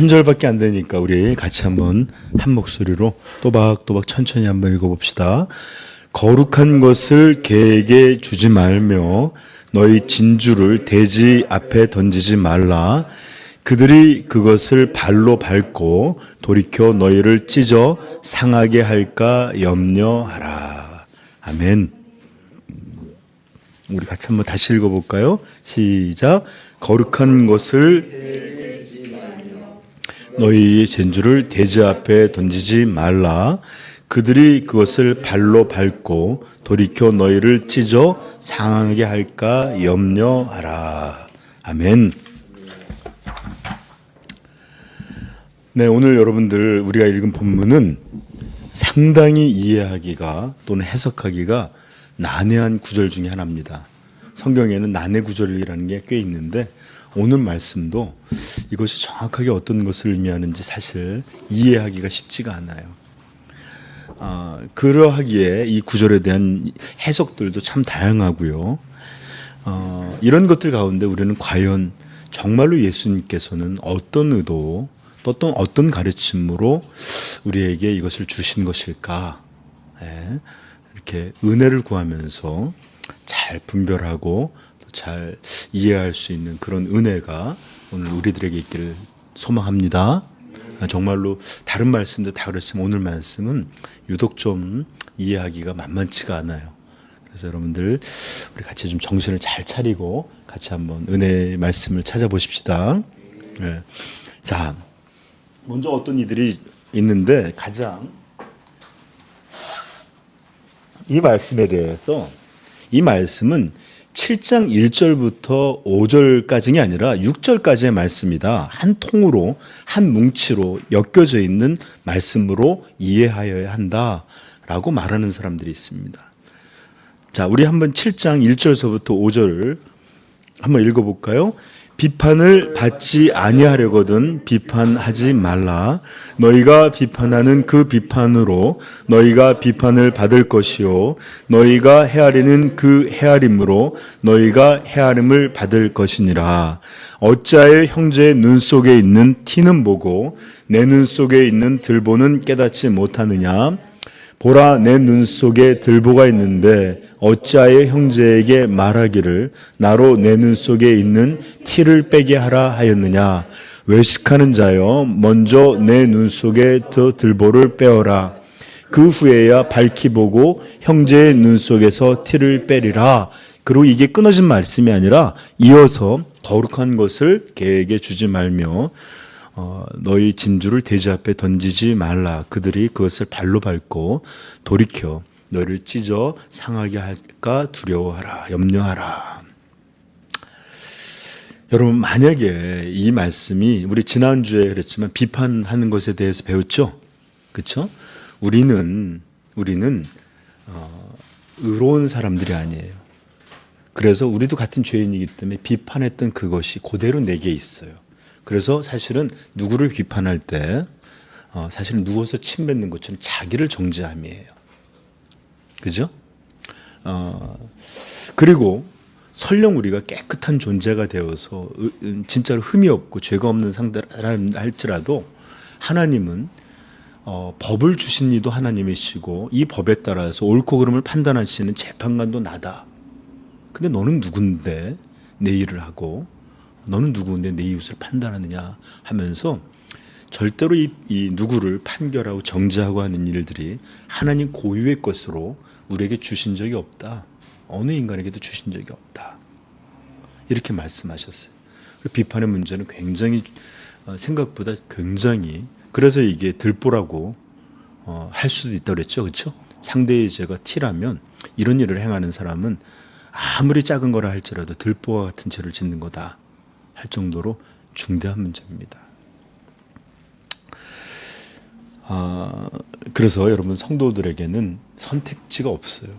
한 절밖에 안 되니까 우리 같이 한번 한 목소리로 또박또박 천천히 한번 읽어봅시다. 거룩한 것을 개에게 주지 말며 너희 진주를 돼지 앞에 던지지 말라. 그들이 그것을 발로 밟고 돌이켜 너희를 찢어 상하게 할까 염려하라. 아멘. 우리 같이 한번 다시 읽어볼까요? 시작. 거룩한 것을 너희 진주를 돼지 앞에 던지지 말라. 그들이 그것을 발로 밟고 돌이켜 너희를 찢어 상하게 할까 염려하라. 아멘. 네, 오늘 여러분들 우리가 읽은 본문은 상당히 이해하기가 또는 해석하기가 난해한 구절 중에 하나입니다. 성경에는 난해 구절이라는 게 꽤 있는데 오늘 말씀도 이것이 정확하게 어떤 것을 의미하는지 사실 이해하기가 쉽지가 않아요. 그러하기에 이 구절에 대한 해석들도 참 다양하고요. 이런 것들 가운데 우리는 과연 정말로 예수님께서는 어떤 의도 또 어떤 가르침으로 우리에게 이것을 주신 것일까? 이렇게 은혜를 구하면서 잘 분별하고 잘 이해할 수 있는 그런 은혜가 오늘 우리들에게 있기를 소망합니다. 정말로 다른 말씀도 다 그렇지만 오늘 말씀은 유독 좀 이해하기가 만만치가 않아요. 그래서 여러분들 우리 같이 좀 정신을 잘 차리고 같이 한번 은혜의 말씀을 찾아보십시다. 자, 먼저 어떤 이들이 있는데 가장 이 말씀에 대해서 이 말씀은 7장 1절부터 5절까지가 아니라 6절까지의 말씀이다. 한 통으로 한 뭉치로 엮여져 있는 말씀으로 이해하여야 한다라고 말하는 사람들이 있습니다. 자, 우리 한번 7장 1절서부터 5절을 한번 읽어볼까요? 비판을 받지 아니하려거든 비판하지 말라. 너희가 비판하는 그 비판으로 너희가 비판을 받을 것이요 너희가 헤아리는 그 헤아림으로 너희가 헤아림을 받을 것이니라. 어찌하여 형제의 눈 속에 있는 티는 보고 내 눈 속에 있는 들보는 깨닫지 못하느냐. 보라, 내 눈 속에 들보가 있는데 어찌하여 형제에게 말하기를 나로 내 눈 속에 있는 티를 빼게 하라 하였느냐. 외식하는 자여, 먼저 내 눈 속에 더 들보를 빼어라. 그 후에야 밝히 보고 형제의 눈 속에서 티를 빼리라. 그리고 이게 끊어진 말씀이 아니라 이어서 거룩한 것을 개에게 주지 말며 너희 진주를 돼지 앞에 던지지 말라. 그들이 그것을 발로 밟고 돌이켜 너희를 찢어 상하게 할까 두려워하라, 염려하라. 여러분, 만약에 이 말씀이 우리 지난주에 그랬지만 비판하는 것에 대해서 배웠죠? 그렇죠? 우리는 의로운 사람들이 아니에요. 그래서 우리도 같은 죄인이기 때문에 비판했던 그것이 그대로 내게 있어요. 그래서 사실은 누구를 비판할 때 사실은 누워서 침 뱉는 것처럼 자기를 정죄함이에요. 그죠? 그리고 설령 우리가 깨끗한 존재가 되어서 진짜로 흠이 없고 죄가 없는 상대라 할지라도 하나님은 법을 주신 이도 하나님이시고 이 법에 따라서 옳고 그름을 판단하시는 재판관도 나다. 근데 너는 누군데 내 일을 하고 너는 누구인데 내 이웃을 판단하느냐 하면서 절대로 이 누구를 판결하고 정죄하고 하는 일들이 하나님 고유의 것으로 우리에게 주신 적이 없다. 어느 인간에게도 주신 적이 없다. 이렇게 말씀하셨어요. 비판의 문제는 굉장히 생각보다 굉장히 그래서 이게 들보라고 할 수도 있다고 그랬죠. 그렇죠? 상대의 죄가 티라면 이런 일을 행하는 사람은 아무리 작은 거라 할지라도 들보와 같은 죄를 짓는 거다 할 정도로 중대한 문제입니다. 그래서 여러분 성도들에게는 선택지가 없어요.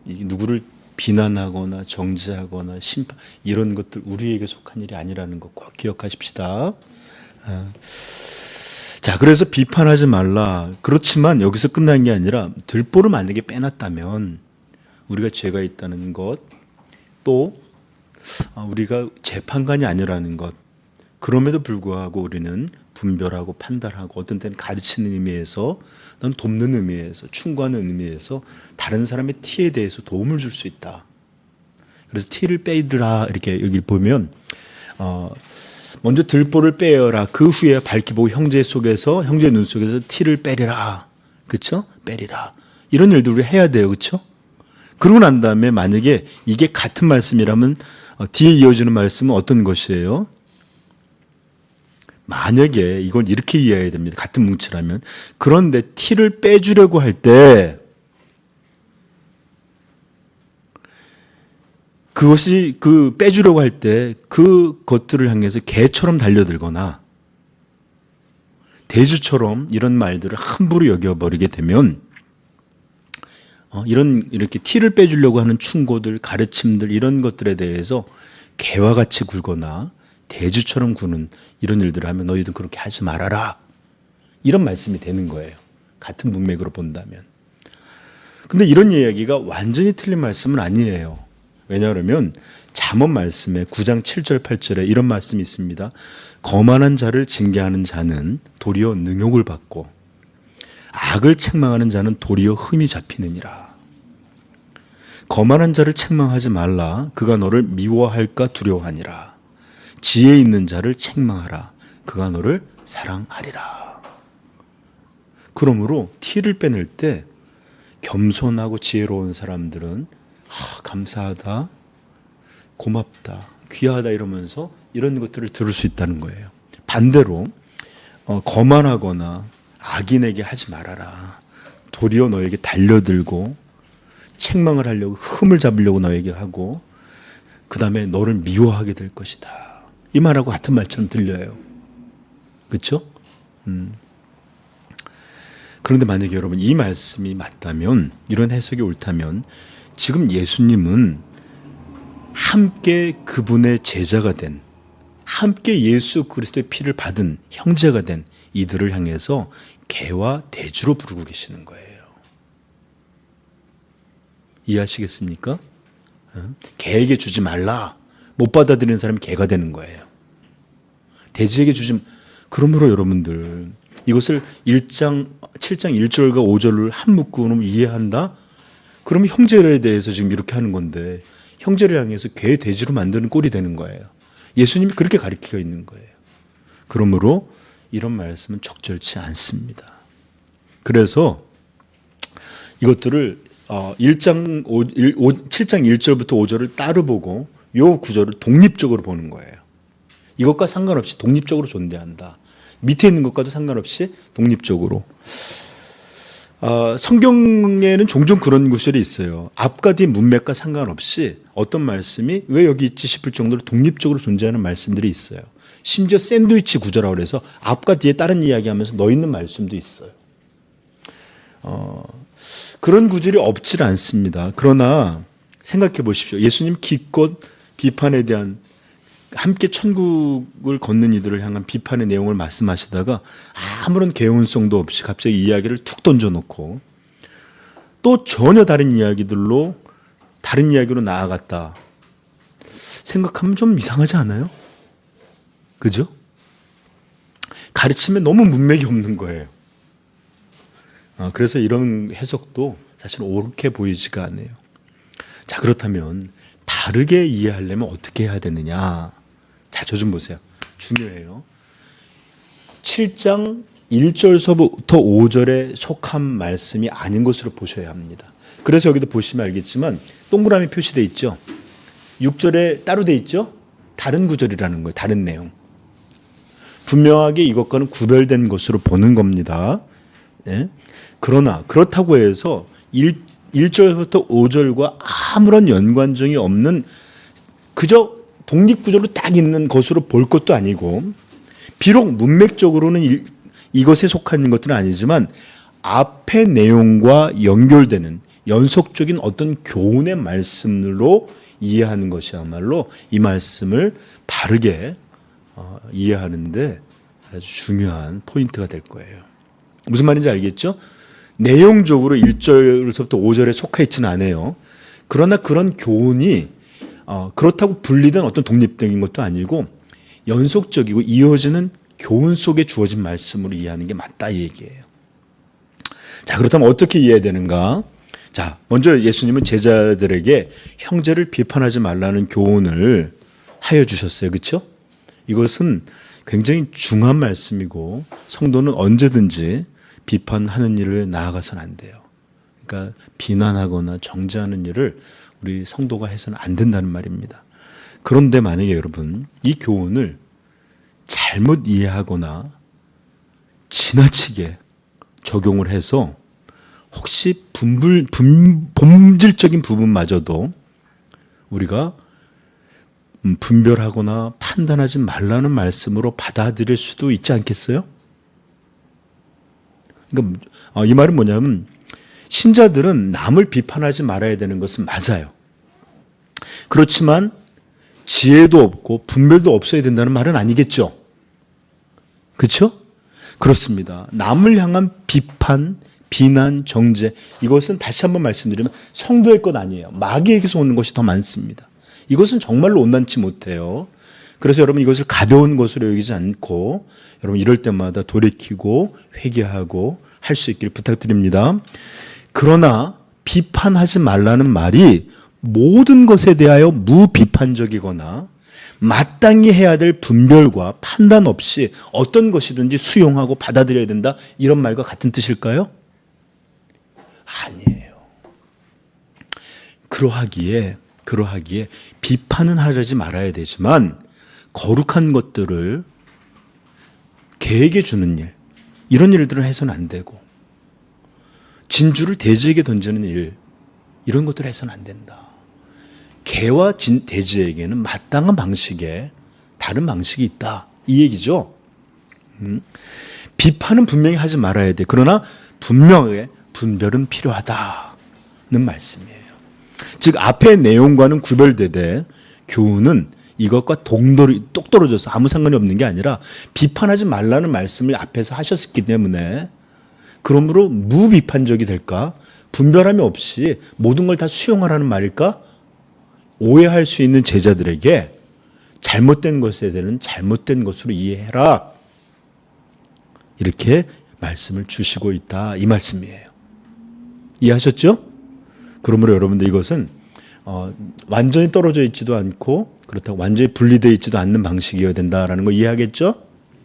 누구를 비난하거나 정죄하거나 심판 이런 것들 우리에게 속한 일이 아니라는 거 꼭 기억하십시다. 자, 그래서 비판하지 말라. 그렇지만 여기서 끝난 게 아니라 들보를 만약에 빼놨다면 우리가 죄가 있다는 것, 또 우리가 재판관이 아니라는 것, 그럼에도 불구하고 우리는 분별하고 판단하고 어떤 때는 가르치는 의미에서 난 돕는 의미에서 충고하는 의미에서 다른 사람의 티에 대해서 도움을 줄 수 있다. 그래서 티를 빼더라 이렇게 여기 보면 먼저 들보를 빼어라. 그 후에 밝히 보고 형제 눈 속에서 티를 빼리라. 그렇죠? 빼리라. 이런 일들 우리 해야 돼요. 그렇죠? 그러고 난 다음에 만약에 이게 같은 말씀이라면 뒤에 이어지는 말씀은 어떤 것이에요? 만약에 이걸 이렇게 이해해야 됩니다. 같은 뭉치라면. 그런데 티를 빼주려고 할 때 그것이 빼주려고 할 때 그것들을 향해서 개처럼 달려들거나 대주처럼 이런 말들을 함부로 여겨버리게 되면 이렇게 티를 빼주려고 하는 충고들, 가르침들 이런 것들에 대해서 개와 같이 굴거나 대주처럼 구는 이런 일들을 하면 너희들 그렇게 하지 말아라. 이런 말씀이 되는 거예요. 같은 문맥으로 본다면. 근데 이런 이야기가 완전히 틀린 말씀은 아니에요. 왜냐하면 잠언 말씀에 9장 7절 8절에 이런 말씀이 있습니다. 거만한 자를 징계하는 자는 도리어 능욕을 받고 악을 책망하는 자는 도리어 흠이 잡히느니라. 거만한 자를 책망하지 말라. 그가 너를 미워할까 두려워하니라. 지혜 있는 자를 책망하라. 그가 너를 사랑하리라. 그러므로 티를 빼낼 때 겸손하고 지혜로운 사람들은 감사하다, 고맙다, 귀하다 이러면서 이런 것들을 들을 수 있다는 거예요. 반대로 거만하거나 악인에게 하지 말아라. 도리어 너에게 달려들고 책망을 하려고 흠을 잡으려고 너에게 하고 그 다음에 너를 미워하게 될 것이다. 이 말하고 같은 말처럼 들려요. 그렇죠? 그런데 만약에 여러분 이 말씀이 맞다면, 이런 해석이 옳다면 지금 예수님은 함께 그분의 제자가 된, 함께 예수 그리스도의 피를 받은 형제가 된 이들을 향해서 개와 대주로 부르고 계시는 거예요. 이해하시겠습니까? 개에게 주지 말라. 못 받아들이는 사람이 개가 되는 거예요. 돼지에게 주지. 그러므로 여러분들 이것을 7장 1절과 5절을 한 묶음으로 이해한다? 그러면 형제에 대해서 지금 이렇게 하는 건데 형제를 향해서 개 돼지로 만드는 꼴이 되는 거예요. 예수님이 그렇게 가르치고 있는 거예요. 그러므로 이런 말씀은 적절치 않습니다. 그래서 이것들을 7장 1절부터 5절을 따로 보고 이 구절을 독립적으로 보는 거예요. 이것과 상관없이 독립적으로 존재한다. 밑에 있는 것과도 상관없이 독립적으로. 성경에는 종종 그런 구절이 있어요. 앞과 뒤 문맥과 상관없이 어떤 말씀이 왜 여기 있지 싶을 정도로 독립적으로 존재하는 말씀들이 있어요. 심지어 샌드위치 구절이라고 해서 앞과 뒤에 다른 이야기하면서 넣어 있는 말씀도 있어요. 그런 구절이 없지 않습니다. 그러나 생각해 보십시오. 예수님 기껏 비판에 대한 함께 천국을 걷는 이들을 향한 비판의 내용을 말씀하시다가 아무런 개운성도 없이 갑자기 이야기를 툭 던져놓고 또 전혀 다른 이야기로 나아갔다 생각하면 좀 이상하지 않아요? 그죠? 가르침에 너무 문맥이 없는 거예요. 그래서 이런 해석도 사실 옳게 보이지가 않아요. 자, 그렇다면 다르게 이해하려면 어떻게 해야 되느냐? 자, 저 좀 보세요. 중요해요. 7장 1절서부터 5절에 속한 말씀이 아닌 것으로 보셔야 합니다. 그래서 여기도 보시면 알겠지만 동그라미 표시되어 있죠. 6절에 따로 되어 있죠. 다른 구절이라는 거예요. 다른 내용. 분명하게 이것과는 구별된 것으로 보는 겁니다. 네? 그러나 그렇다고 해서 1절부터 5절과 아무런 연관성이 없는 그저 독립구조로 딱 있는 것으로 볼 것도 아니고 비록 문맥적으로는 이것에 속한 것들은 아니지만 앞의 내용과 연결되는 연속적인 어떤 교훈의 말씀으로 이해하는 것이야말로 이 말씀을 바르게 이해하는데 아주 중요한 포인트가 될 거예요. 무슨 말인지 알겠죠? 내용적으로 1절부터 5절에 속해 있지는 않아요. 그러나 그런 교훈이 그렇다고 분리된 어떤 독립적인 것도 아니고 연속적이고 이어지는 교훈 속에 주어진 말씀으로 이해하는 게 맞다 이 얘기예요. 자, 그렇다면 어떻게 이해해야 되는가? 자, 먼저 예수님은 제자들에게 형제를 비판하지 말라는 교훈을 하여 주셨어요. 그렇죠? 이것은 굉장히 중요한 말씀이고 성도는 언제든지 비판하는 일을 나아가서는 안 돼요. 그러니까 비난하거나 정죄하는 일을 우리 성도가 해서는 안 된다는 말입니다. 그런데 만약에 여러분 이 교훈을 잘못 이해하거나 지나치게 적용을 해서 혹시 본질적인 부분마저도 우리가 분별하거나 판단하지 말라는 말씀으로 받아들일 수도 있지 않겠어요? 그러니까 이 말은 뭐냐면 신자들은 남을 비판하지 말아야 되는 것은 맞아요. 그렇지만 지혜도 없고 분별도 없어야 된다는 말은 아니겠죠? 그렇죠? 그렇습니다. 남을 향한 비판, 비난, 정죄 이것은 다시 한번 말씀드리면 성도의 것 아니에요. 마귀에게서 오는 것이 더 많습니다. 이것은 정말로 온전치 못해요. 그래서 여러분 이것을 가벼운 것으로 여기지 않고 여러분 이럴 때마다 돌이키고 회개하고 할 수 있기를 부탁드립니다. 그러나 비판하지 말라는 말이 모든 것에 대하여 무비판적이거나 마땅히 해야 될 분별과 판단 없이 어떤 것이든지 수용하고 받아들여야 된다 이런 말과 같은 뜻일까요? 아니에요. 그러하기에 비판은 하지 말아야 되지만 거룩한 것들을 개에게 주는 일 이런 일들은 해서는 안 되고 진주를 돼지에게 던지는 일 이런 것들을 해서는 안 된다. 개와 돼지에게는 마땅한 방식에 다른 방식이 있다 이 얘기죠. 비판은 분명히 하지 말아야 돼. 그러나 분명하게 분별은 필요하다는 말씀이에요. 즉 앞의 내용과는 구별되되 교훈은 이것과 똑 떨어져서 아무 상관이 없는 게 아니라 비판하지 말라는 말씀을 앞에서 하셨기 때문에 그러므로 무비판적이 될까? 분별함이 없이 모든 걸 다 수용하라는 말일까? 오해할 수 있는 제자들에게 잘못된 것에 대한 잘못된 것으로 이해해라. 이렇게 말씀을 주시고 있다. 이 말씀이에요. 이해하셨죠? 그러므로 여러분들 이것은 완전히 떨어져 있지도 않고 그렇다고 완전히 분리되어 있지도 않는 방식이어야 된다라는 거 이해하겠죠?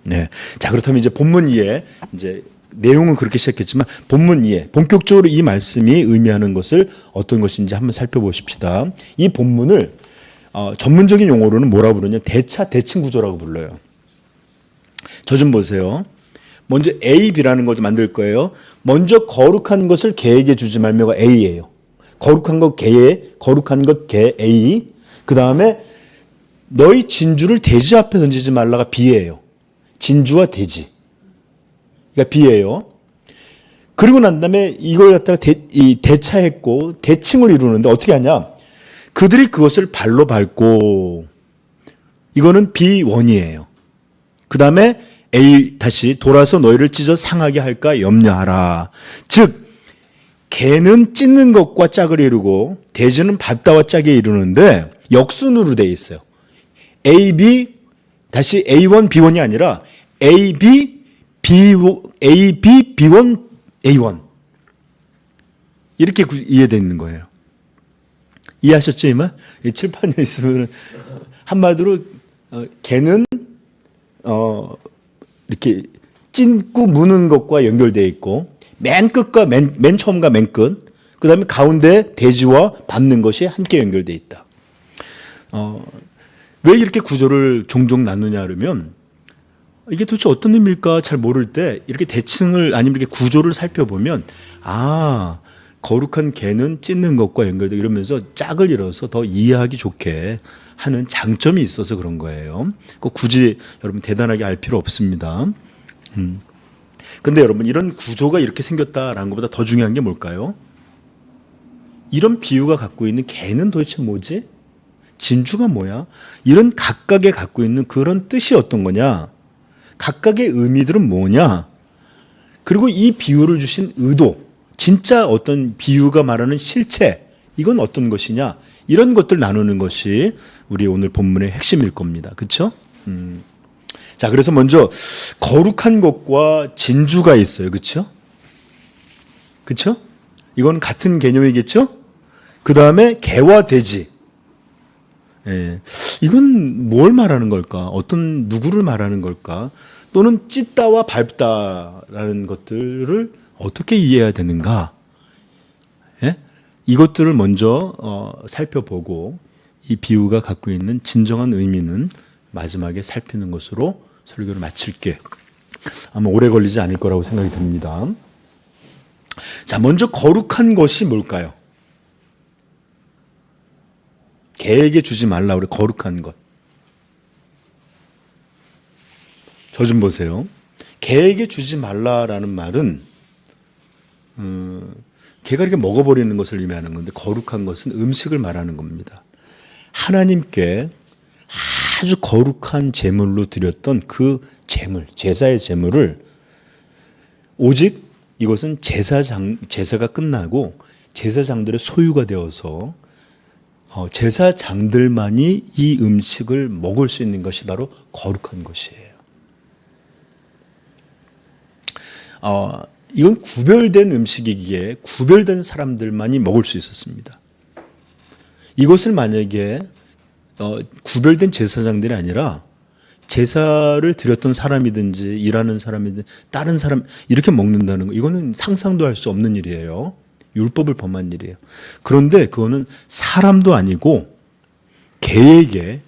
네. 자, 그렇다면 이제 본문 이해, 이제 내용은 그렇게 시작했지만 본문 이해, 본격적으로 이 말씀이 의미하는 것을 어떤 것인지 한번 살펴보십시다. 이 본문을 전문적인 용어로는 뭐라 부르냐? 대차 대칭 구조라고 불러요. 저 좀 보세요. 먼저 A, B라는 걸 만들 거예요. 먼저 거룩한 것을 개에게 주지 말며가 A예요. 거룩한 것 개에, 거룩한 것 개 A. 그 다음에 너희 진주를 돼지 앞에 던지지 말라가 B예요. 진주와 돼지. 그러니까 B예요. 그리고 난 다음에 이걸 갖다가 대차했고 대칭을 이루는데 어떻게 하냐? 그들이 그것을 발로 밟고 이거는 B1이에요. 그 다음에 A 다시 돌아서 너희를 찢어 상하게 할까 염려하라. 즉 개는 찢는 것과 짝을 이루고 돼지는 밟다와 짝에 이루는데 역순으로 되어 있어요. A, B 다시 A1, B1이 아니라 A, B, A, B, B1, A1 이렇게 이해되는 거예요. 이해하셨죠? 이 말? 칠판에 있으면 한마디로 개는 이렇게 찢고 무는 것과 연결되어 있고 맨 끝과 맨 처음과 맨 끝, 그 다음에 가운데 돼지와 밟는 것이 함께 연결되어 있다. 왜 이렇게 구조를 종종 나누냐 그러면 이게 도대체 어떤 의미일까 잘 모를 때 이렇게 대칭을 아니면 이렇게 구조를 살펴보면 거룩한 개는 찢는 것과 연결되고 이러면서 짝을 이뤄서 더 이해하기 좋게 하는 장점이 있어서 그런 거예요. 굳이 여러분 대단하게 알 필요 없습니다. 근데 여러분 이런 구조가 이렇게 생겼다라는 것보다 더 중요한 게 뭘까요? 이런 비유가 갖고 있는 개는 도대체 뭐지? 진주가 뭐야? 이런 각각의 갖고 있는 그런 뜻이 어떤 거냐? 각각의 의미들은 뭐냐? 그리고 이 비유를 주신 의도, 진짜 어떤 비유가 말하는 실체, 이건 어떤 것이냐? 이런 것들 나누는 것이 우리 오늘 본문의 핵심일 겁니다. 그렇죠? 자, 그래서 먼저 거룩한 것과 진주가 있어요. 그렇죠? 그렇죠? 이건 같은 개념이겠죠? 그 다음에 개와 돼지. 예. 이건 뭘 말하는 걸까? 어떤 누구를 말하는 걸까? 또는 찢다와 밟다라는 것들을 어떻게 이해해야 되는가? 예? 이것들을 먼저 살펴보고 이 비유가 갖고 있는 진정한 의미는 마지막에 살피는 것으로 설교를 마칠게. 아마 오래 걸리지 않을 거라고 생각이 듭니다. 자, 먼저 거룩한 것이 뭘까요? 개에게 주지 말라 그래. 거룩한 것. 저 좀 보세요. 개에게 주지 말라라는 말은 개가 이렇게 먹어버리는 것을 의미하는 건데, 거룩한 것은 음식을 말하는 겁니다. 하나님께 아주 거룩한 제물로 드렸던 그 제물, 제사의 제물을 오직 이것은 제사가 끝나고 제사장들의 소유가 되어서 제사장들만이 이 음식을 먹을 수 있는 것이 바로 거룩한 것이에요. 이건 구별된 음식이기에 구별된 사람들만이 먹을 수 있었습니다. 이것을 만약에 구별된 제사장들이 아니라 제사를 드렸던 사람이든지 일하는 사람이든지 다른 사람 이렇게 먹는다는 거, 이거는 상상도 할 수 없는 일이에요. 율법을 범한 일이에요. 그런데 그거는 사람도 아니고 개에게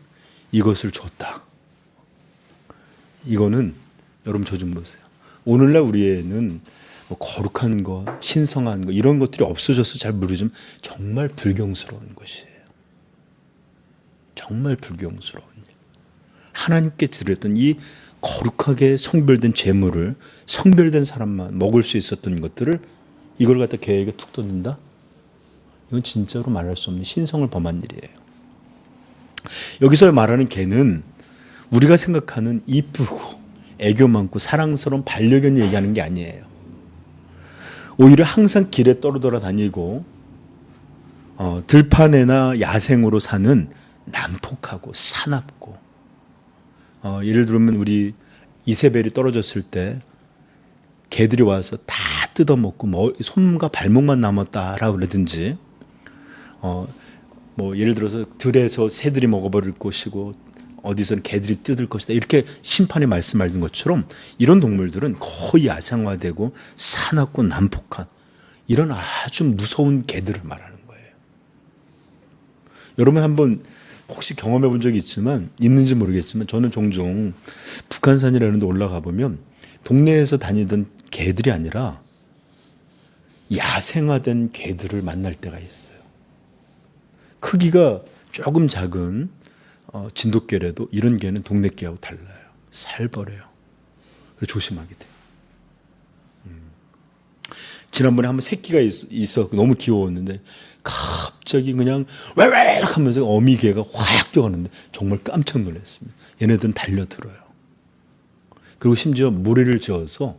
이것을 줬다. 이거는 여러분 저 좀 보세요. 오늘날 우리에는 뭐 거룩한 것, 신성한 것 이런 것들이 없어져서 잘 모르지만 정말 불경스러운 것이에요. 정말 불경스러운 일. 하나님께 드렸던 이 거룩하게 성별된 제물을 성별된 사람만 먹을 수 있었던 것들을 이걸 갖다 개에게 툭 던진다? 이건 진짜로 말할 수 없는 신성을 범한 일이에요. 여기서 말하는 개는 우리가 생각하는 이쁘고 애교 많고 사랑스러운 반려견을 얘기하는 게 아니에요. 오히려 항상 길에 떠돌아 다니고 들판에나 야생으로 사는 난폭하고 사납고 예를 들면 우리 이세벨이 떨어졌을 때 개들이 와서 다 뜯어먹고 손과 발목만 남았다라고 그러든지 뭐 예를 들어서 들에서 새들이 먹어버릴 것이고 어디서는 개들이 뜯을 것이다 이렇게 심판이 말씀하신 것처럼 이런 동물들은 거의 야생화되고 사납고 난폭한 이런 아주 무서운 개들을 말하는 거예요. 여러분 한번 혹시 경험해 본 적이 있는지 모르겠지만 저는 종종 북한산이라는 데 올라가 보면 동네에서 다니던 개들이 아니라 야생화된 개들을 만날 때가 있어요. 크기가 조금 작은 진돗개라도 이런 개는 동네 개하고 달라요. 살벌해요. 그래서 조심하게 돼요. 지난번에 한번 새끼가 있어 너무 귀여웠는데 갑자기 그냥 왜왜 하면서 어미개가 확 뛰어가는데 정말 깜짝 놀랐습니다. 얘네들은 달려들어요. 그리고 심지어 모래를 지어서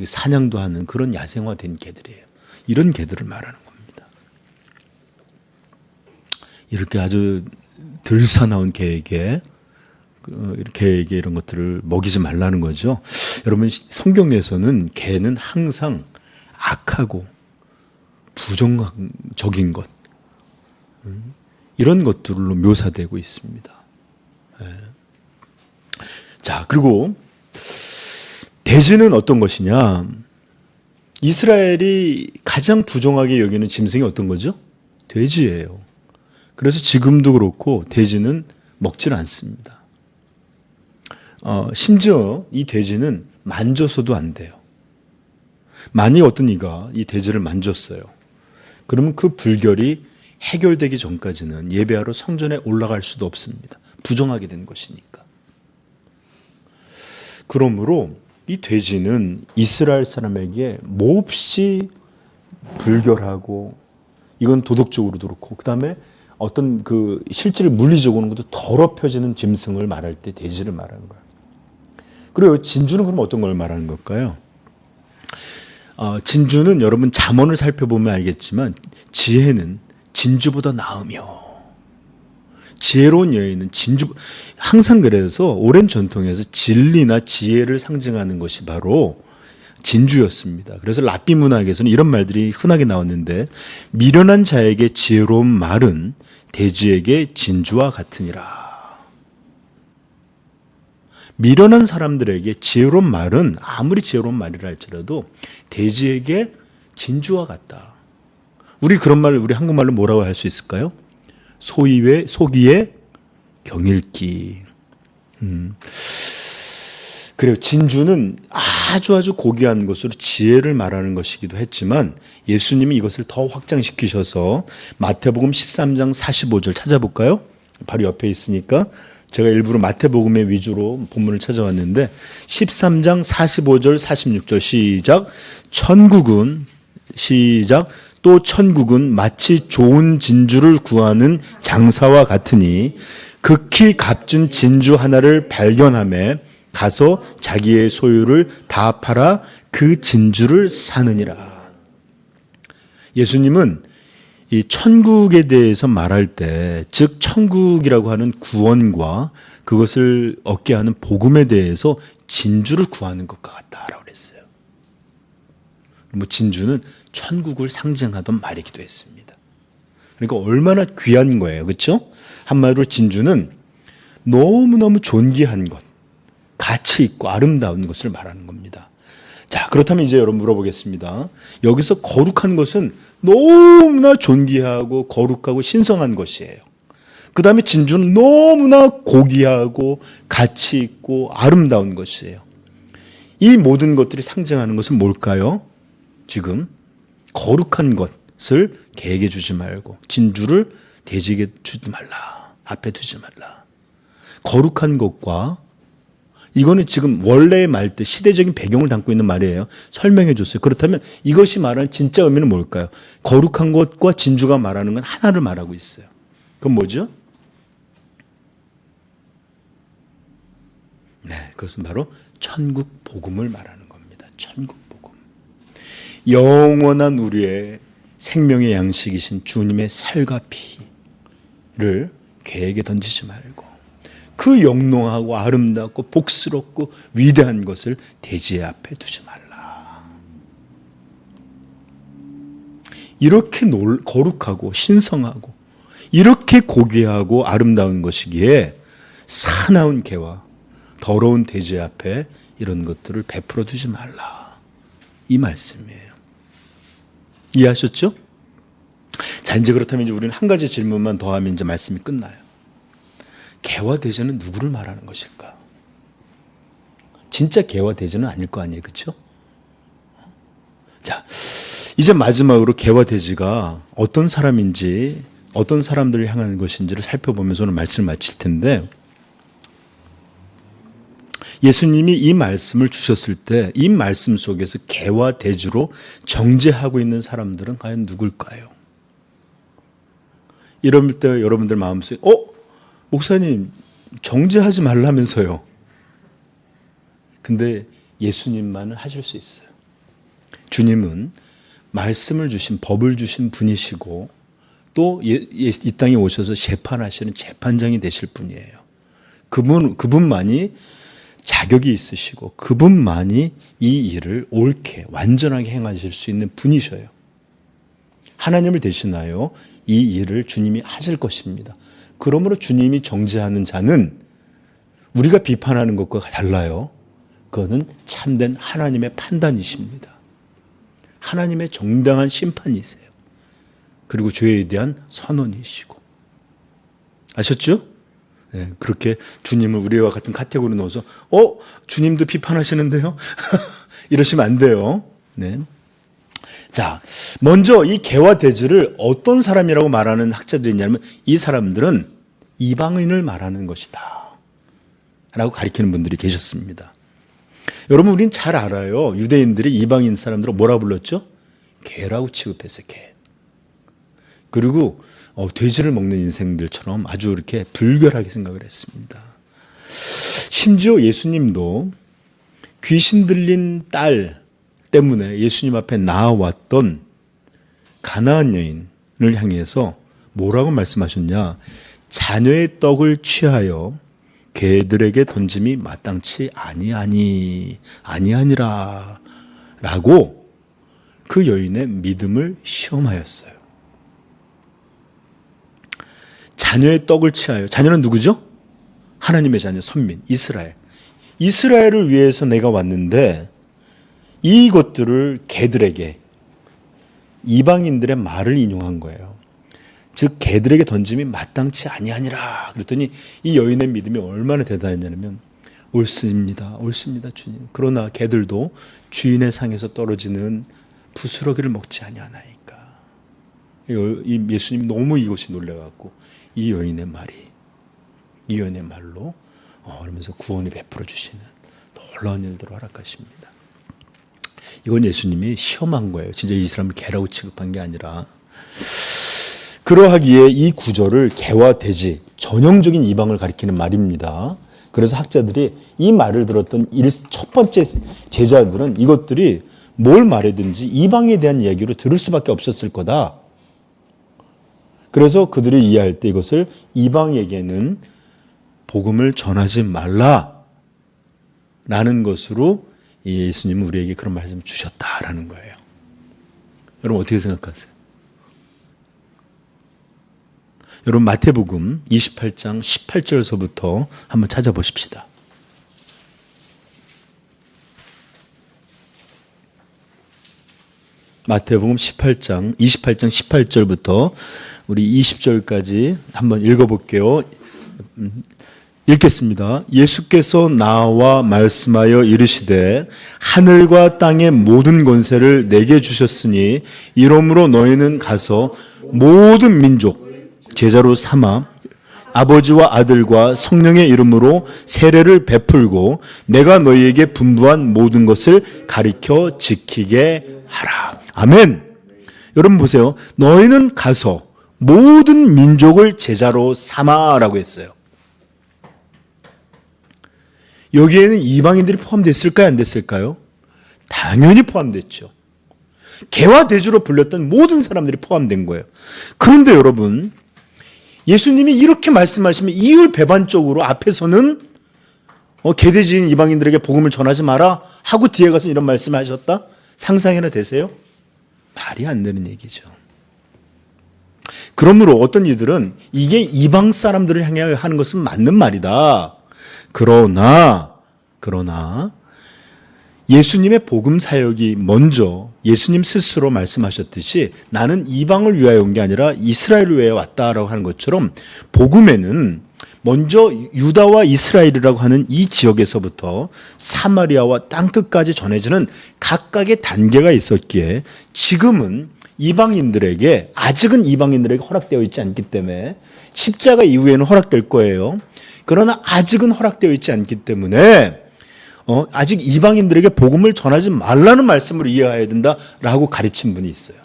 사냥도 하는 그런 야생화된 개들이에요. 이런 개들을 말하는 겁니다. 이렇게 아주 들사나운 개에게 이런 것들을 먹이지 말라는 거죠. 여러분 성경에서는 개는 항상 악하고 부정적인 것 이런 것들로 묘사되고 있습니다. 자, 그리고 돼지는 어떤 것이냐? 이스라엘이 가장 부정하게 여기는 짐승이 어떤 거죠? 돼지예요. 그래서 지금도 그렇고 돼지는 먹질 않습니다. 심지어 이 돼지는 만져서도 안 돼요. 만약 어떤 이가 이 돼지를 만졌어요. 그러면 그 불결이 해결되기 전까지는 예배하러 성전에 올라갈 수도 없습니다. 부정하게 된 것이니까. 그러므로 이 돼지는 이스라엘 사람에게 몹시 불결하고 이건 도덕적으로도 그렇고 그 다음에 어떤 그 실제로 물리적으로는 것도 더럽혀지는 짐승을 말할 때 돼지를 말하는 거예요. 그리고 진주는 그럼 어떤 걸 말하는 걸까요? 진주는 여러분 잠언을 살펴보면 알겠지만 지혜는 진주보다 나으며 지혜로운 여인은 진주, 항상 그래서 오랜 전통에서 진리나 지혜를 상징하는 것이 바로 진주였습니다. 그래서 랍비 문학에서는 이런 말들이 흔하게 나왔는데, 미련한 자에게 지혜로운 말은 돼지에게 진주와 같으니라. 미련한 사람들에게 지혜로운 말은 아무리 지혜로운 말이라 할지라도 돼지에게 진주와 같다. 우리 그런 말을 우리 한국말로 뭐라고 할 수 있을까요? 소기의 경읽기. 그래요. 진주는 아주 고귀한 것으로 지혜를 말하는 것이기도 했지만 예수님이 이것을 더 확장시키셔서 마태복음 13장 45절 찾아볼까요? 바로 옆에 있으니까 제가 일부러 마태복음의 위주로 본문을 찾아왔는데 13장 45절 46절 시작. 또 천국은 마치 좋은 진주를 구하는 장사와 같으니 극히 값진 진주 하나를 발견하매 가서 자기의 소유를 다 팔아 그 진주를 사느니라. 예수님은 이 천국에 대해서 말할 때, 즉 천국이라고 하는 구원과 그것을 얻게 하는 복음에 대해서 진주를 구하는 것과 같다라고 그랬어요. 뭐 진주는 천국을 상징하던 말이기도 했습니다. 그러니까 얼마나 귀한 거예요. 그렇죠? 한마디로 진주는 너무너무 존귀한 것, 가치 있고 아름다운 것을 말하는 겁니다. 자, 그렇다면 이제 여러분 물어보겠습니다. 여기서 거룩한 것은 너무나 존귀하고 거룩하고 신성한 것이에요. 그 다음에 진주는 너무나 고귀하고 가치 있고 아름다운 것이에요. 이 모든 것들이 상징하는 것은 뭘까요? 지금 거룩한 것을 개에게 주지 말고 진주를 돼지에게 주지 말라. 앞에 두지 말라. 거룩한 것과 이거는 지금 원래의 말 때 시대적인 배경을 담고 있는 말이에요. 설명해 줬어요. 그렇다면 이것이 말하는 진짜 의미는 뭘까요? 거룩한 것과 진주가 말하는 건 하나를 말하고 있어요. 그건 뭐죠? 네, 그것은 바로 천국 복음을 말하는 겁니다. 천국 복음. 영원한 우리의 생명의 양식이신 주님의 살과 피를 개에게 던지지 말고 그 영롱하고 아름답고 복스럽고 위대한 것을 돼지의 앞에 두지 말라. 이렇게 거룩하고 신성하고 이렇게 고귀하고 아름다운 것이기에 사나운 개와 더러운 돼지 앞에 이런 것들을 베풀어 두지 말라. 이 말씀이에요. 이해하셨죠? 자, 이제 그렇다면 이제 우리는 한 가지 질문만 더 하면 이제 말씀이 끝나요. 개와 돼지는 누구를 말하는 것일까? 진짜 개와 돼지는 아닐 거 아니에요. 그렇죠? 자, 이제 마지막으로 개와 돼지가 어떤 사람인지 어떤 사람들을 향하는 것인지를 살펴보면서 오늘 말씀을 마칠 텐데, 예수님이 이 말씀을 주셨을 때 이 말씀 속에서 개와 돼지로 정죄하고 있는 사람들은 과연 누굴까요? 이럴 때 여러분들 마음속에 목사님 정죄하지 말라면서요. 근데 예수님만은 하실 수 있어요. 주님은 말씀을 주신, 법을 주신 분이시고 또 이 땅에 오셔서 재판하시는 재판장이 되실 분이에요. 그분만이 자격이 있으시고 그분만이 이 일을 옳게 완전하게 행하실 수 있는 분이셔요. 하나님을 대신하여 이 일을 주님이 하실 것입니다. 그러므로 주님이 정죄하는 자는 우리가 비판하는 것과 달라요. 그거는 참된 하나님의 판단이십니다. 하나님의 정당한 심판이세요. 그리고 죄에 대한 선언이시고. 아셨죠? 네, 그렇게 주님을 우리와 같은 카테고리에 넣어서 주님도 비판하시는데요? 이러시면 안 돼요. 네. 자, 먼저 이 개와 돼지를 어떤 사람이라고 말하는 학자들이 있냐면 이 사람들은 이방인을 말하는 것이다 라고 가리키는 분들이 계셨습니다. 여러분, 우린 잘 알아요. 유대인들이 이방인 사람들을 뭐라 불렀죠? 개라고 취급했어요. 개. 그리고 돼지를 먹는 인생들처럼 아주 이렇게 불결하게 생각을 했습니다. 심지어 예수님도 귀신 들린 딸 때문에 예수님 앞에 나와왔던 가나안 여인을 향해서 뭐라고 말씀하셨냐? 자녀의 떡을 취하여 개들에게 던짐이 마땅치 아니하니라 라고 그 여인의 믿음을 시험하였어요. 자녀의 떡을 취하여, 자녀는 누구죠? 하나님의 자녀, 선민, 이스라엘. 이스라엘을 위해서 내가 왔는데 이것들을 개들에게, 이방인들의 말을 인용한 거예요. 즉 개들에게 던짐이 마땅치 아니하니라. 그랬더니 이 여인의 믿음이 얼마나 대단했냐면 옳습니다. 옳습니다, 주님. 그러나 개들도 주인의 상에서 떨어지는 부스러기를 먹지 아니하나이까. 이 예수님이 너무 이것이 놀라갖고 이 여인의 말로 그러면서 구원을 베풀어 주시는 놀라운 일들을 허락하십니다. 이건 예수님이 시험한 거예요. 진짜 이 사람을 개라고 취급한 게 아니라. 그러하기에 이 구절을 개와 돼지, 전형적인 이방을 가리키는 말입니다. 그래서 학자들이 이 말을 들었던 첫 번째 제자들은 이것들이 뭘 말하든지 이방에 대한 이야기로 들을 수밖에 없었을 거다. 그래서 그들이 이해할 때 이것을 이방에게는 복음을 전하지 말라라는 것으로 예수님은 우리에게 그런 말씀을 주셨다라는 거예요. 여러분 어떻게 생각하세요? 여러분 마태복음 28장 18절서부터 한번 찾아보십시다. 마태복음 28장 18절부터 우리 20절까지 한번 읽어볼게요. 읽겠습니다. 예수께서 나와 말씀하여 이르시되 하늘과 땅의 모든 권세를 내게 주셨으니 이러므로 너희는 가서 모든 민족 제자로 삼아 아버지와 아들과 성령의 이름으로 세례를 베풀고 내가 너희에게 분부한 모든 것을 가르쳐 지키게 하라. 아멘. 여러분 보세요. 너희는 가서 모든 민족을 제자로 삼아라고 했어요. 여기에는 이방인들이 포함됐을까요? 안 됐을까요? 당연히 포함됐죠. 개와 돼지로 불렸던 모든 사람들이 포함된 거예요. 그런데 여러분, 예수님이 이렇게 말씀하시면 이율배반적으로 앞에서는 개돼지인 이방인들에게 복음을 전하지 마라 하고 뒤에 가서 이런 말씀을 하셨다? 상상이나 되세요? 말이 안 되는 얘기죠. 그러므로 어떤 이들은 이게 이방 사람들을 향해 하는 것은 맞는 말이다. 그러나 예수님의 복음 사역이 먼저 예수님 스스로 말씀하셨듯이 나는 이방을 위하여 온 게 아니라 이스라엘을 위하여 왔다라고 하는 것처럼 복음에는 먼저 유다와 이스라엘이라고 하는 이 지역에서부터 사마리아와 땅끝까지 전해지는 각각의 단계가 있었기에 지금은 아직은 이방인들에게 허락되어 있지 않기 때문에 십자가 이후에는 허락될 거예요. 그러나 아직은 허락되어 있지 않기 때문에 아직 이방인들에게 복음을 전하지 말라는 말씀으로 이해해야 된다라고 가르친 분이 있어요.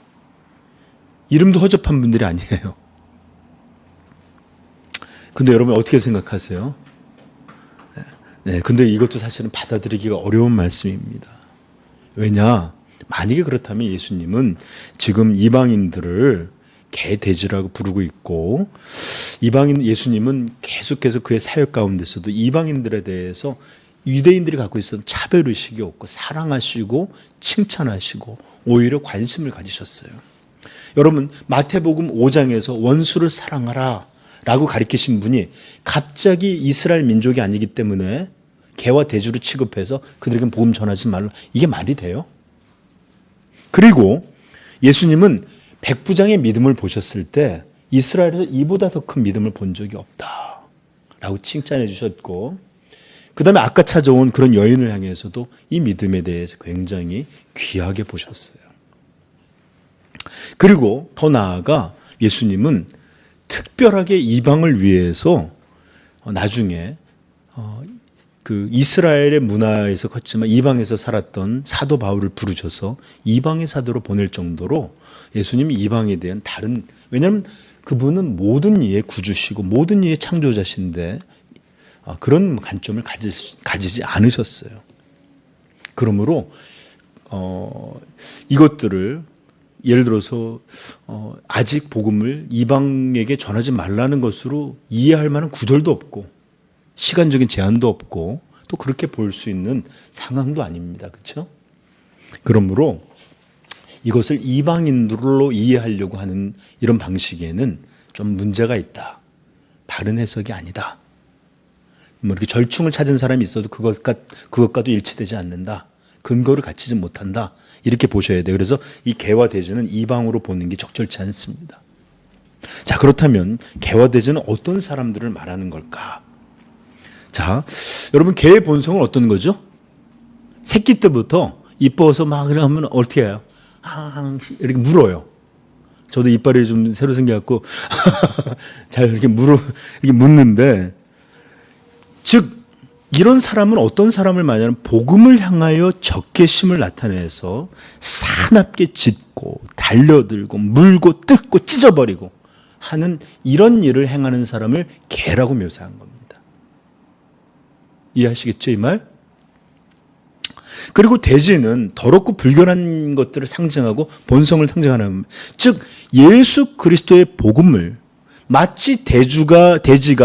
이름도 허접한 분들이 아니에요. 근데 여러분 어떻게 생각하세요? 네, 근데 이것도 사실은 받아들이기가 어려운 말씀입니다. 왜냐? 만약에 그렇다면 예수님은 지금 이방인들을 개돼지라고 부르고 있고 예수님은 계속해서 그의 사역 가운데서도 이방인들에 대해서 유대인들이 갖고 있었던 차별의식이 없고 사랑하시고 칭찬하시고 오히려 관심을 가지셨어요. 여러분 마태복음 5장에서 원수를 사랑하라 라고 가르치신 분이 갑자기 이스라엘 민족이 아니기 때문에 개와 돼지로 취급해서 그들에게 복음 전하지 말라. 이게 말이 돼요? 그리고 예수님은 백부장의 믿음을 보셨을 때 이스라엘에서 이보다 더 큰 믿음을 본 적이 없다 라고 칭찬해 주셨고 그 다음에 아까 찾아온 그런 여인을 향해서도 이 믿음에 대해서 굉장히 귀하게 보셨어요. 그리고 더 나아가 예수님은 특별하게 이방을 위해서 나중에 그 이스라엘의 문화에서 컸지만 이방에서 살았던 사도 바울을 부르셔서 이방의 사도로 보낼 정도로 예수님이 이방에 대한 왜냐하면 그분은 모든 이의 구주시고 모든 이의 창조자신데 그런 관점을 가지지 않으셨어요. 그러므로 이것들을 예를 들어서 아직 복음을 이방에게 전하지 말라는 것으로 이해할 만한 구절도 없고 시간적인 제한도 없고 또 그렇게 볼 수 있는 상황도 아닙니다. 그렇죠? 그러므로 이것을 이방인들로 이해하려고 하는 이런 방식에는 좀 문제가 있다. 바른 해석이 아니다. 뭐 이렇게 절충을 찾은 사람이 있어도 그것과도 일치되지 않는다. 근거를 갖추지 못한다. 이렇게 보셔야 돼요. 그래서 이 개화대전은 이방으로 보는 게 적절치 않습니다. 자, 그렇다면 개화대전은 어떤 사람들을 말하는 걸까? 자, 여러분 개의 본성은 어떤 거죠? 새끼 때부터 이뻐서 막 그러면 어떻게 해요? 이렇게 물어요. 저도 이빨이 좀 새로 생겨갖고 잘 이렇게 이렇게 묻는데, 즉 이런 사람은 어떤 사람을 말하냐면 복음을 향하여 적개심을 나타내서 사납게 짖고 달려들고 물고 뜯고 찢어버리고 하는 이런 일을 행하는 사람을 개라고 묘사한 겁니다. 이해하시겠죠, 이 말? 그리고 돼지는 더럽고 불결한 것들을 상징하고 본성을 상징하는, 즉 예수 그리스도의 복음을 마치 돼지가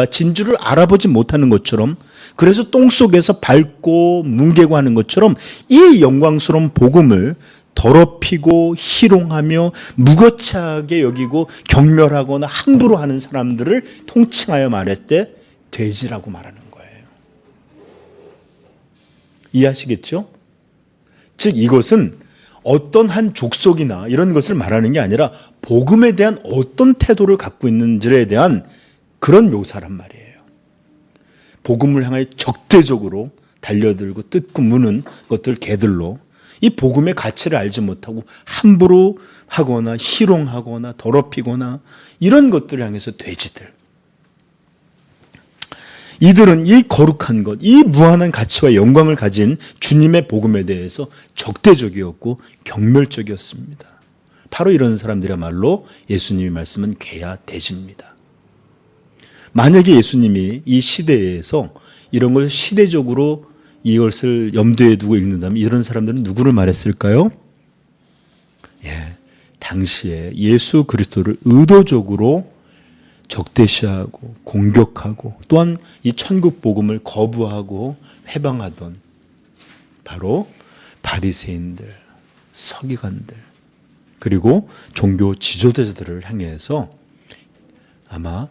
진주를 알아보지 못하는 것처럼, 그래서 똥 속에서 밟고 뭉개고 하는 것처럼 이 영광스러운 복음을 더럽히고 희롱하며 무거치하게 여기고 경멸하거나 함부로 하는 사람들을 통칭하여 말할 때 돼지라고 말하는 거예요. 이해하시겠죠? 즉 이것은 어떤 한 족속이나 이런 것을 말하는 게 아니라 복음에 대한 어떤 태도를 갖고 있는지에 대한 그런 묘사란 말이에요. 복음을 향하여 적대적으로 달려들고 뜯고 무는 것들 개들로 이 복음의 가치를 알지 못하고 함부로 하거나 희롱하거나 더럽히거나 이런 것들을 향해서 돼지들. 이들은 이 거룩한 것, 이 무한한 가치와 영광을 가진 주님의 복음에 대해서 적대적이었고 경멸적이었습니다. 바로 이런 사람들이야말로 예수님이 말씀은 개야 돼지입니다. 만약에 예수님이 이 시대에서 이런 걸 시대적으로 이것을 염두에 두고 읽는다면 이런 사람들은 누구를 말했을까요? 당시에 예수 그리스도를 의도적으로 적대시하고 공격하고 또한 이 천국 복음을 거부하고 회방하던 바로 바리새인들, 서기관들, 그리고 종교 지도자들을 향해서 아마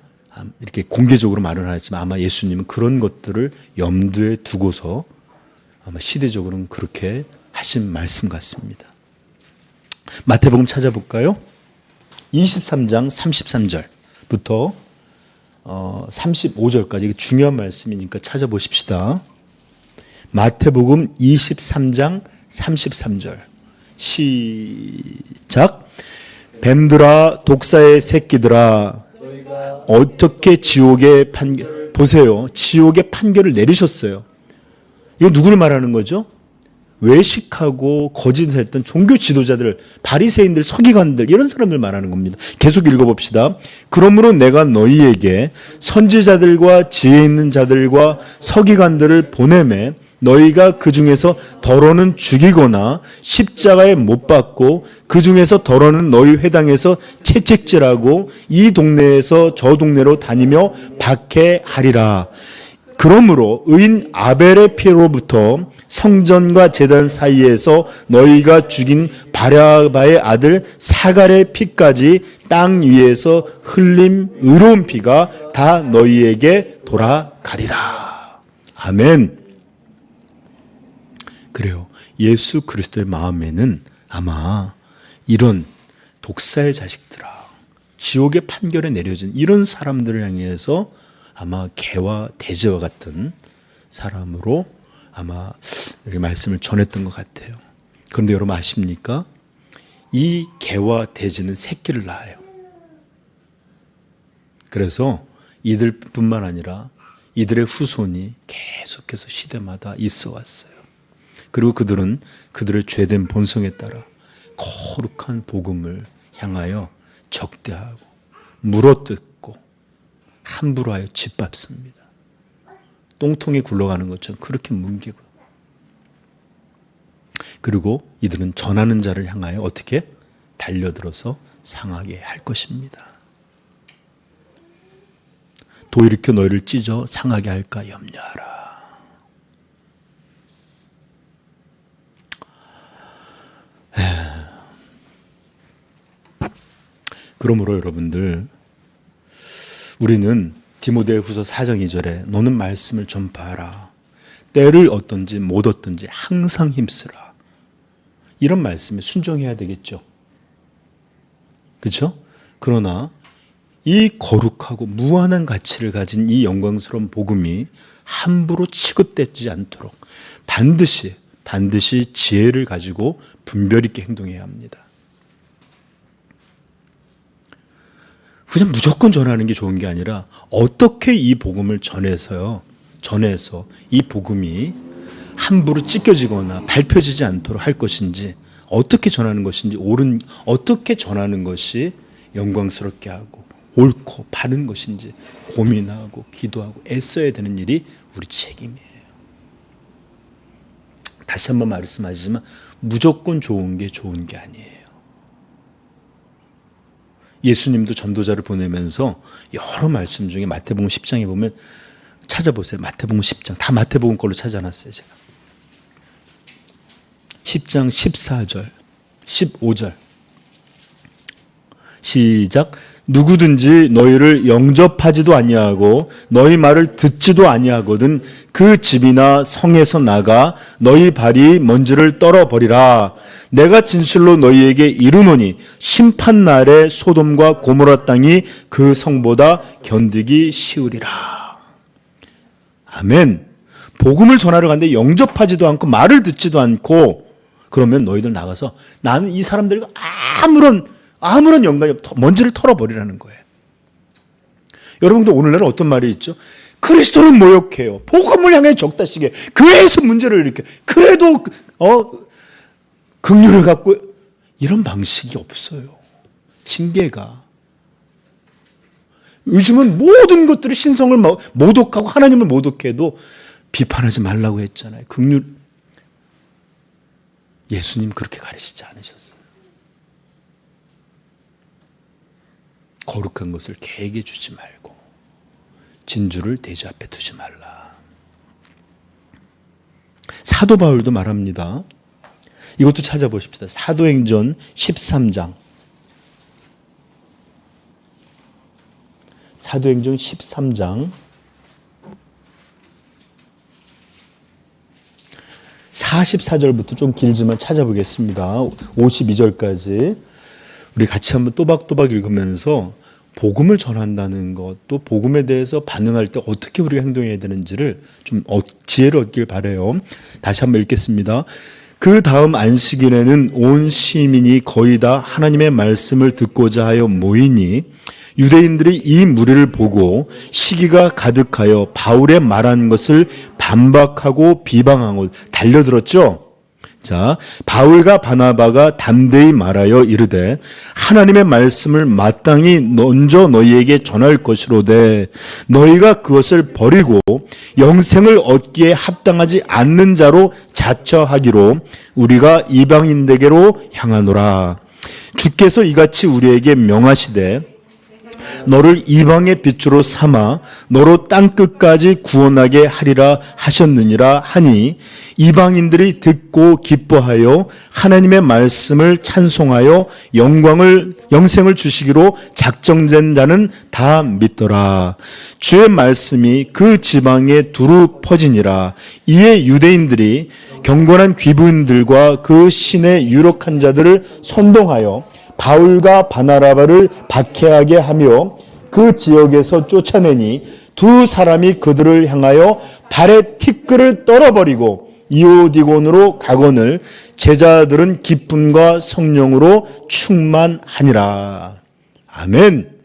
이렇게 공개적으로 말은 하지만 아마 예수님은 그런 것들을 염두에 두고서 아마 시대적으로는 그렇게 하신 말씀 같습니다. 마태복음 찾아볼까요? 23장 33절부터 35절까지 중요한 말씀이니까 찾아보십시다. 마태복음 23장 33절 시작. 뱀들아 독사의 새끼들아 어떻게 지옥의 판결, 보세요. 지옥의 판결을 내리셨어요. 이거 누구를 말하는 거죠? 외식하고 거짓을 했던 종교 지도자들, 바리새인들, 서기관들 이런 사람들 말하는 겁니다. 계속 읽어봅시다. 그러므로 내가 너희에게 선지자들과 지혜 있는 자들과 서기관들을 보내매 너희가 그 중에서 더러는 죽이거나 십자가에 못 박고 그 중에서 더러는 너희 회당에서 채찍질하고 이 동네에서 저 동네로 다니며 박해하리라. 그러므로 의인 아벨의 피로부터 성전과 제단 사이에서 너희가 죽인 바랴바의 아들 사갈의 피까지 땅 위에서 흘린 의로운 피가 다 너희에게 돌아가리라. 아멘. 그래요. 예수 그리스도의 마음에는 아마 이런 독사의 자식들아, 지옥의 판결에 내려진 이런 사람들을 향해서 아마 개와 돼지와 같은 사람으로 아마 이렇게 말씀을 전했던 것 같아요. 그런데 여러분 아십니까? 이 개와 돼지는 새끼를 낳아요. 그래서 이들뿐만 아니라 이들의 후손이 계속해서 시대마다 있어 왔어요. 그리고 그들은 그들의 죄된 본성에 따라 거룩한 복음을 향하여 적대하고 물어뜯고 함부로 하여 짓밟습니다. 똥통에 굴러가는 것처럼 그렇게 뭉개고, 그리고 이들은 전하는 자를 향하여 어떻게? 달려들어서 상하게 할 것입니다. 도일으켜 너희를 찢어 상하게 할까 염려하라. 그러므로 여러분들, 우리는 디모데후서 4장 2절에 너는 말씀을 전파하라. 때를 얻든지 못 얻든지 항상 힘쓰라. 이런 말씀에 순종해야 되겠죠. 그렇죠? 그러나 이 거룩하고 무한한 가치를 가진 이 영광스러운 복음이 함부로 취급되지 않도록 반드시 지혜를 가지고 분별 있게 행동해야 합니다. 그냥 무조건 전하는 게 좋은 게 아니라 어떻게 이 복음을 전해서 이 복음이 함부로 찢겨지거나 밟혀지지 않도록 할 것인지, 어떻게 전하는 것인지, 어떻게 전하는 것이 영광스럽게 하고 옳고 바른 것인지 고민하고 기도하고 애써야 되는 일이 우리 책임이에요. 다시 한번 말씀하시지만 무조건 좋은 게 아니에요. 예수님도 전도자를 보내면서 여러 말씀 중에 마태복음 10장에 보면 찾아보세요. 마태복음 10장. 다 마태복음 걸로 찾아놨어요, 제가. 10장 14절, 15절. 시작. 누구든지 너희를 영접하지도 아니하고 너희 말을 듣지도 아니하거든 그 집이나 성에서 나가 너희 발이 먼지를 떨어버리라. 내가 진실로 너희에게 이르노니 심판날에 소돔과 고모라 땅이 그 성보다 견디기 쉬우리라. 아멘. 복음을 전하러 갔는데 영접하지도 않고 말을 듣지도 않고, 그러면 너희들 나가서 나는 이 사람들과 아무런 연관이 없고 먼지를 털어버리라는 거예요. 여러분, 근데 오늘날은 어떤 말이 있죠? 그리스도를 모욕해요. 복음을 향해 적다시게 교회에서 문제를 일으켜. 그래도 긍휼을 갖고, 이런 방식이 없어요. 징계가. 요즘은 모든 것들이 신성을 모독하고 하나님을 모독해도 비판하지 말라고 했잖아요. 긍휼. 예수님 그렇게 가르치지 않으셨어요. 거룩한 것을 개에게 주지 말고 진주를 돼지 앞에 두지 말라. 사도 바울도 말합니다. 이것도 찾아보십시다. 사도행전 13장. 사도행전 13장 44절부터 좀 길지만 찾아보겠습니다. 52절까지 우리 같이 한번 또박또박 읽으면서 복음을 전한다는 것, 또 복음에 대해서 반응할 때 어떻게 우리가 행동해야 되는지를 좀 지혜를 얻길 바라요. 다시 한번 읽겠습니다. 그 다음 안식일에는 온 시민이 거의 다 하나님의 말씀을 듣고자 하여 모이니 유대인들이 이 무리를 보고 시기가 가득하여 바울의 말한 것을 반박하고 비방하고 달려들었죠. 자, 바울과 바나바가 담대히 말하여 이르되 하나님의 말씀을 마땅히 먼저 너희에게 전할 것이로되 너희가 그것을 버리고 영생을 얻기에 합당하지 않는 자로 자처하기로 우리가 이방인에게로 향하노라. 주께서 이같이 우리에게 명하시되 너를 이방의 빛으로 삼아 너로 땅끝까지 구원하게 하리라 하셨느니라 하니 이방인들이 듣고 기뻐하여 하나님의 말씀을 찬송하여 영생을 주시기로 작정된 자는 다 믿더라. 주의 말씀이 그 지방에 두루 퍼지니라. 이에 유대인들이 경건한 귀부인들과 그 신의 유력한 자들을 선동하여 바울과 바나바를 박해하게 하며 그 지역에서 쫓아내니 두 사람이 그들을 향하여 발에 티끌을 떨어버리고 이오디곤으로 가거늘 제자들은 기쁨과 성령으로 충만하니라. 아멘.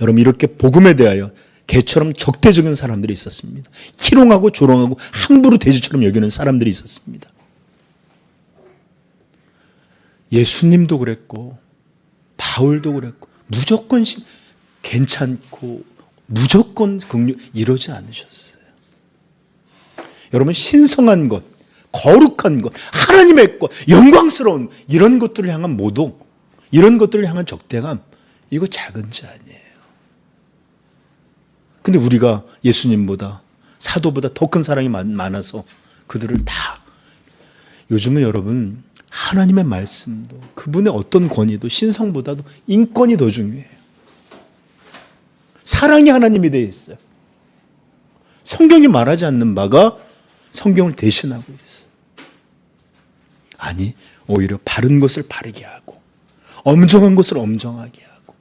여러분, 이렇게 복음에 대하여 개처럼 적대적인 사람들이 있었습니다. 희롱하고 조롱하고 함부로 돼지처럼 여기는 사람들이 있었습니다. 예수님도 그랬고 바울도 그랬고 무조건 괜찮고 무조건 긍휼 이러지 않으셨어요. 여러분, 신성한 것, 거룩한 것, 하나님의 것, 영광스러운 이런 것들을 향한 모독, 이런 것들을 향한 적대감, 이거 작은 지 아니에요. 근데 우리가 예수님보다 사도보다 더 큰 사랑이 많아서 그들을 다, 요즘은 여러분 하나님의 말씀도 그분의 어떤 권위도 신성보다도 인권이 더 중요해요. 사랑이 하나님이 되어 있어요. 성경이 말하지 않는 바가 성경을 대신하고 있어요. 아니, 오히려 바른 것을 바르게 하고 엄정한 것을 엄정하게 하고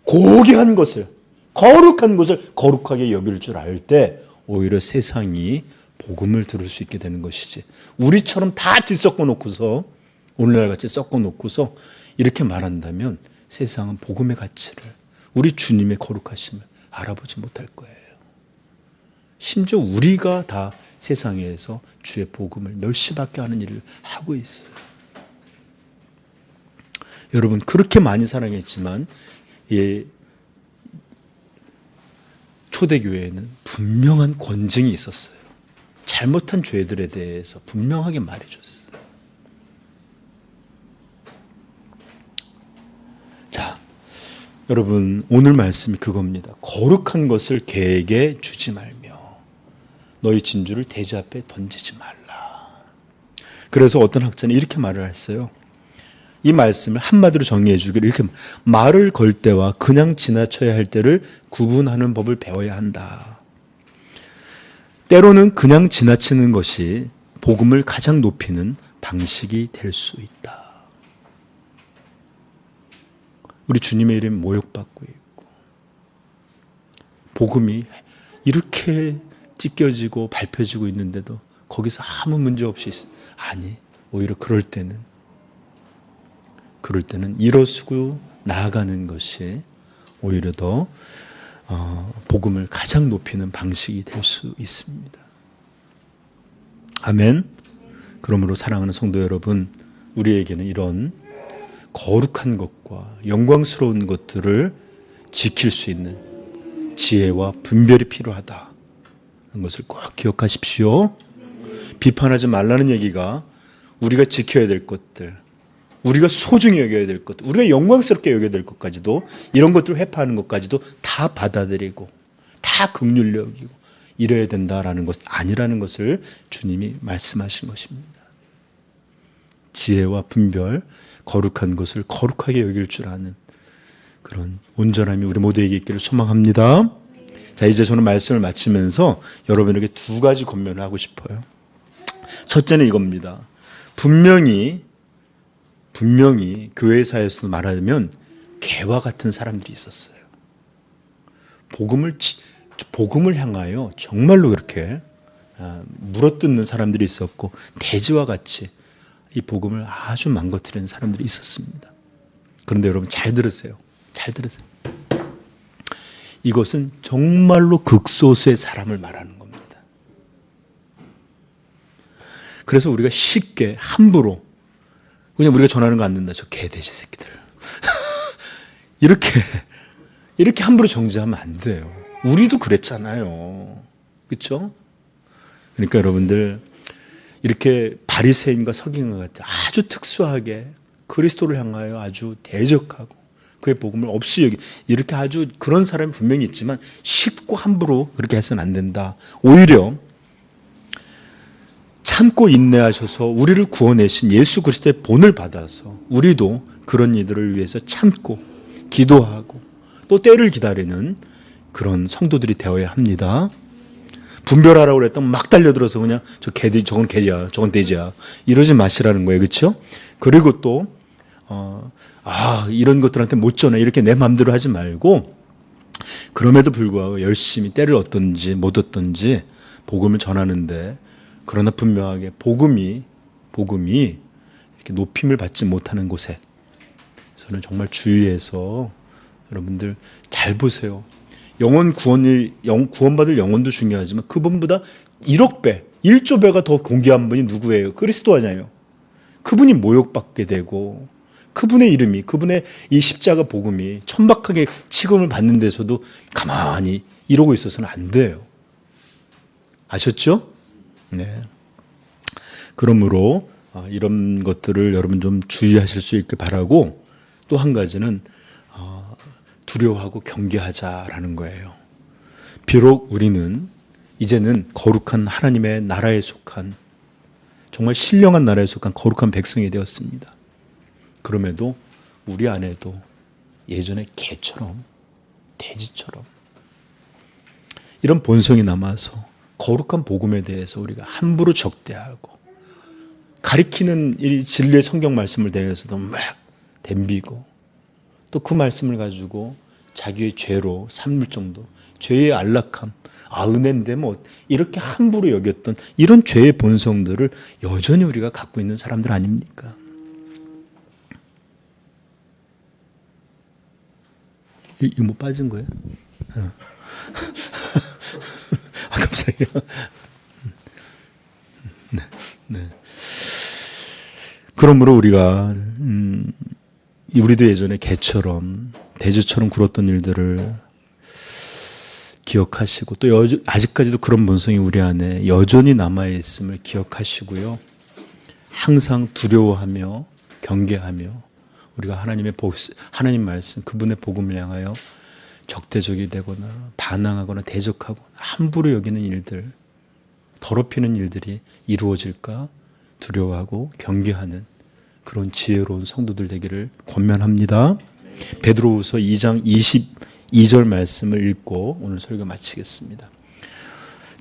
고귀한 것을, 거룩한 것을 거룩하게 여길 줄 알 때 오히려 세상이 복음을 들을 수 있게 되는 것이지, 우리처럼 다 뒤섞어 놓고서, 오늘날 같이 섞어 놓고서 이렇게 말한다면 세상은 복음의 가치를, 우리 주님의 거룩하심을 알아보지 못할 거예요. 심지어 우리가 다 세상에서 주의 복음을 멸시받게 하는 일을 하고 있어요. 여러분, 그렇게 많이 사랑했지만 초대교회에는 분명한 권징이 있었어요. 잘못한 죄들에 대해서 분명하게 말해줬어요. 자, 여러분, 오늘 말씀이 그겁니다. 거룩한 것을 개에게 주지 말며 너희 진주를 돼지 앞에 던지지 말라. 그래서 어떤 학자는 이렇게 말을 했어요. 이 말씀을 한마디로 정리해 주기를 이렇게, 말을 걸 때와 그냥 지나쳐야 할 때를 구분하는 법을 배워야 한다. 때로는 그냥 지나치는 것이 복음을 가장 높이는 방식이 될 수 있다. 우리 주님의 이름이 모욕받고 있고 복음이 이렇게 찢겨지고 밟혀지고 있는데도 거기서 아무 문제 없이 아니, 오히려 그럴 때는 일어서고 나아가는 것이 오히려 더 복음을 가장 높이는 방식이 될 수 있습니다. 아멘. 그러므로 사랑하는 성도 여러분, 우리에게는 이런 거룩한 것과 영광스러운 것들을 지킬 수 있는 지혜와 분별이 필요하다는 것을 꼭 기억하십시오. 비판하지 말라는 얘기가 우리가 지켜야 될 것들, 우리가 소중히 여겨야 될 것, 우리가 영광스럽게 여겨야 될 것까지도, 이런 것들을 회파하는 것까지도 다 받아들이고 다 긍휼히 여기고 이래야 된다라는 것 아니라는 것을 주님이 말씀하신 것입니다. 지혜와 분별, 거룩한 것을 거룩하게 여길 줄 아는 그런 온전함이 우리 모두에게 있기를 소망합니다. 자, 이제 저는 말씀을 마치면서 여러분에게 두 가지 권면을 하고 싶어요. 첫째는 이겁니다. 분명히 교회사에서도 말하면 개와 같은 사람들이 있었어요. 복음을 향하여 정말로 그렇게 물어뜯는 사람들이 있었고, 돼지와 같이 이 복음을 아주 망가뜨리는 사람들이 있었습니다. 그런데 여러분 잘 들으세요. 이것은 정말로 극소수의 사람을 말하는 겁니다. 그래서 우리가 쉽게 함부로 그냥 우리가 전하는 거 안 된다, 저 개돼지 새끼들 이렇게 함부로 정죄하면 안 돼요. 우리도 그랬잖아요. 그렇죠? 그러니까 여러분들, 이렇게 바리새인과 서기관과 같은 아주 특수하게 그리스도를 향하여 아주 대적하고 그의 복음을 없이 여기, 이렇게 아주 그런 사람이 분명히 있지만 쉽고 함부로 그렇게 해서는 안 된다. 오히려 참고 인내하셔서 우리를 구원내신 예수 그리스도의 본을 받아서 우리도 그런 이들을 위해서 참고 기도하고 또 때를 기다리는 그런 성도들이 되어야 합니다. 분별하라고 그랬더니 막 달려들어서 그냥 저건 개야, 저건 돼지야 이러지 마시라는 거예요. 그렇죠? 그리고 또 이런 것들한테 못 전해 이렇게 내 마음대로 하지 말고, 그럼에도 불구하고 열심히 때를 얻든지 못 얻든지 복음을 전하는데, 그러나 분명하게 복음이 이렇게 높임을 받지 못하는 곳에 저는 정말 주의해서 여러분들 잘 보세요. 구원받을 영혼도 중요하지만 그분보다 1억 배, 1조 배가 더 공개한 분이 누구예요? 그리스도 아니에요. 그분이 모욕받게 되고 그분의 이름이, 그분의 이 십자가 복음이 천박하게 취급을 받는 데서도 가만히 이러고 있어서는 안 돼요. 아셨죠? 네. 그러므로 이런 것들을 여러분 좀 주의하실 수 있길 바라고, 또 한 가지는 두려워하고 경계하자라는 거예요. 비록 우리는 이제는 거룩한 하나님의 나라에 속한, 정말 신령한 나라에 속한 거룩한 백성이 되었습니다. 그럼에도 우리 안에도 예전에 개처럼, 돼지처럼 이런 본성이 남아서 거룩한 복음에 대해서 우리가 함부로 적대하고, 가리키는 이 진리의 성경 말씀을 대해서도 막 덤비고, 또 그 말씀을 가지고 자기의 죄로 삼을 정도, 죄의 안락함, 은혜인데 뭐 이렇게 함부로 여겼던 이런 죄의 본성들을 여전히 우리가 갖고 있는 사람들 아닙니까? 이거 뭐 빠진 거예요? 감사해요. 네. 그러므로 우리가 우리도 예전에 개처럼, 돼지처럼 굴었던 일들을 기억하시고, 또 아직까지도 그런 본성이 우리 안에 여전히 남아있음을 기억하시고요. 항상 두려워하며 경계하며 우리가 하나님 말씀, 그분의 복음을 향하여 적대적이 되거나 반항하거나 대적하거나 함부로 여기는 일들, 더럽히는 일들이 이루어질까 두려워하고 경계하는 그런 지혜로운 성도들 되기를 권면합니다. 베드로후서 2장 22절 말씀을 읽고 오늘 설교 마치겠습니다.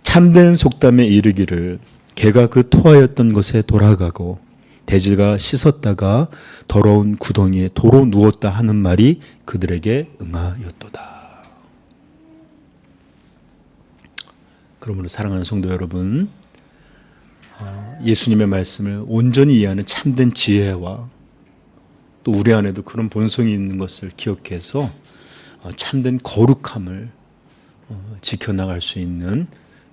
참된 속담에 이르기를 개가 그 토하였던 것에 돌아가고 돼지가 씻었다가 더러운 구덩이에 도로 누웠다 하는 말이 그들에게 응하였도다. 그러므로 사랑하는 성도 여러분, 예수님의 말씀을 온전히 이해하는 참된 지혜와 또 우리 안에도 그런 본성이 있는 것을 기억해서 참된 거룩함을 지켜나갈 수 있는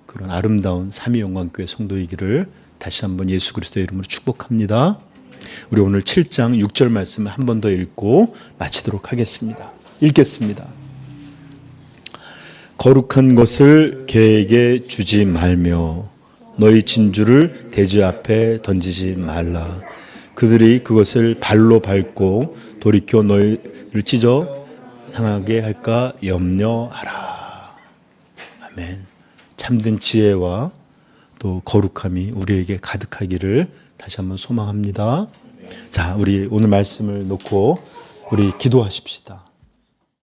그런 아름다운 삼위영광교회 성도이기를 다시 한번 예수 그리스도의 이름으로 축복합니다. 우리 오늘 7장 6절 말씀을 한 번 더 읽고 마치도록 하겠습니다. 읽겠습니다. 거룩한 것을 개에게 주지 말며 너희 진주를 돼지 앞에 던지지 말라. 그들이 그것을 발로 밟고 돌이켜 너희를 찢어 상하게 할까 염려하라. 아멘. 참된 지혜와 또 거룩함이 우리에게 가득하기를 다시 한번 소망합니다. 자, 우리 오늘 말씀을 놓고 우리 기도하십시다.